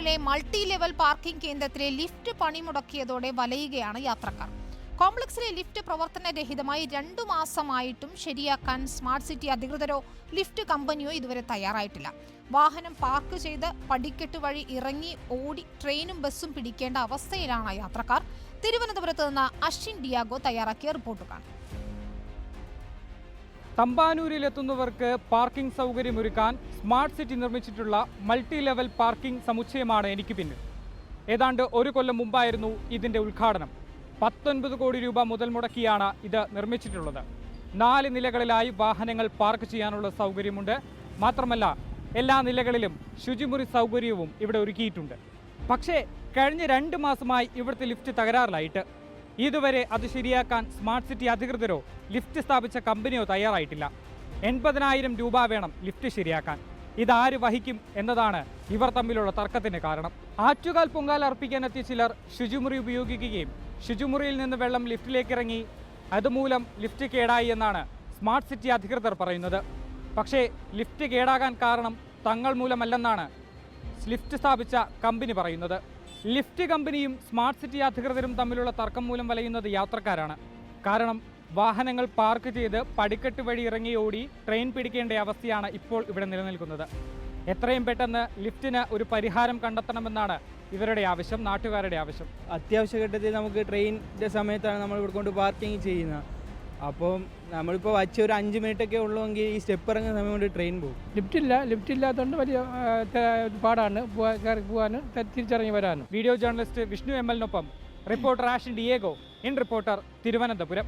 തമ്പാനൂരിലെ multi level parking കേന്ദ്രത്തിലെ lift പണിമുടക്കിയതോടെ വലയുകയാണ് യാത്രക്കാർ. കോംപ്ലക്സിലെ lift പ്രവർത്തനരഹിതമായി 2 മാസമായിട്ടും ശരിയാക്കാൻ സ്മാർട്ട് സിറ്റി അധികൃതരോ ലിഫ്റ്റ് കമ്പനിയോ ഇതുവരെ തയ്യാറായിട്ടില്ല. വാഹനം പാർക്ക് ചെയ്ത് പടിക്കെട്ട് വഴി ഇറങ്ങി ഓടി ട്രെയിനും ബസ്സും പിടിക്കേണ്ട അവസ്ഥയിലാണ് യാത്രക്കാർ. തിരുവനന്തപുരത്ത് നിന്ന് അശ്വിൻ ഡിയാഗോ തയ്യാറാക്കിയ റിപ്പോർട്ട് കാണാം. തമ്പാനൂരിലെത്തുന്നവർക്ക് പാർക്കിംഗ് സൗകര്യമൊരുക്കാൻ സ്മാർട്ട് സിറ്റി നിർമ്മിച്ചിട്ടുള്ള മൾട്ടി ലെവൽ പാർക്കിംഗ് സമുച്ചയമാണ് എനിക്ക് പിന്നിൽ. ഏതാണ്ട് 1 കൊല്ലം മുമ്പായിരുന്നു ഇതിൻ്റെ ഉദ്ഘാടനം. 19 കോടി രൂപ മുതൽ മുടക്കിയാണ് ഇത് നിർമ്മിച്ചിട്ടുള്ളത്. 4 നിലകളിലായി വാഹനങ്ങൾ പാർക്ക് ചെയ്യാനുള്ള സൗകര്യമുണ്ട്. മാത്രമല്ല എല്ലാ നിലകളിലും ശുചിമുറി സൗകര്യവും ഇവിടെ ഒരുക്കിയിട്ടുണ്ട്. പക്ഷേ കഴിഞ്ഞ 2 മാസമായി ഇവിടുത്തെ ലിഫ്റ്റ് തകരാറിലായിട്ട് ഇതുവരെ അത് ശരിയാക്കാൻ സ്മാർട്ട് സിറ്റി അധികൃതരോ ലിഫ്റ്റ് സ്ഥാപിച്ച കമ്പനിയോ തയ്യാറായിട്ടില്ല. 80,000 രൂപ വേണം ലിഫ്റ്റ് ശരിയാക്കാൻ. ഇതാര് വഹിക്കും എന്നതാണ് ഇവർ തമ്മിലുള്ള തർക്കത്തിന് കാരണം. ആറ്റുകാൽ പൊങ്കാല അർപ്പിക്കാനെത്തിയ ചിലർ ശുചിമുറി ഉപയോഗിക്കുകയും ശുചിമുറിയിൽ നിന്ന് വെള്ളം ലിഫ്റ്റിലേക്ക് ഇറങ്ങി അതുമൂലം ലിഫ്റ്റ് കേടായി എന്നാണ് സ്മാർട്ട് സിറ്റി അധികൃതർ പറയുന്നത്. പക്ഷേ ലിഫ്റ്റ് കേടാകാൻ കാരണം തങ്ങൾ മൂലമല്ലെന്നാണ് ലിഫ്റ്റ് സ്ഥാപിച്ച കമ്പനി പറയുന്നത്. ലിഫ്റ്റ് കമ്പനിയും സ്മാർട്ട് സിറ്റി അധികൃതരും തമ്മിലുള്ള തർക്കം മൂലം വലയുന്നത് യാത്രക്കാരാണ്. കാരണം വാഹനങ്ങൾ പാർക്ക് ചെയ്ത് പടിക്കെട്ട് വഴി ഇറങ്ങി ഓടി ട്രെയിൻ പിടിക്കേണ്ട അവസ്ഥയാണ് ഇപ്പോൾ ഇവിടെ നിലനിൽക്കുന്നത്. എത്രയും പെട്ടെന്ന് ലിഫ്റ്റിന് ഒരു പരിഹാരം കണ്ടെത്തണമെന്നാണ് ഇവരുടെ ആവശ്യം, നാട്ടുകാരുടെ ആവശ്യം. അത്യാവശ്യ ഘട്ടത്തിൽ നമുക്ക് ട്രെയിനിൻ്റെ സമയത്താണ് നമ്മൾ ഇവിടെ കൊണ്ട് പാർക്കിംഗ് ചെയ്യുന്നത്. അപ്പം നമ്മളിപ്പോൾ ഒരു 5 മിനിറ്റൊക്കെ ഉള്ളുവെങ്കിൽ ഈ സ്റ്റെപ്പ് ഇറങ്ങുന്ന സമയം കൊണ്ട് ട്രെയിൻ പോകും. ലിഫ്റ്റ് ഇല്ലാത്തതുകൊണ്ട് വലിയ പാടാണ് കയറി പോകാനും തിരിച്ചിറങ്ങി വരാനും. വീഡിയോ ജേർണലിസ്റ്റ് വിഷ്ണു ML-നൊപ്പം reporter Ashin Diego, in reporter, Thiruvananthapuram.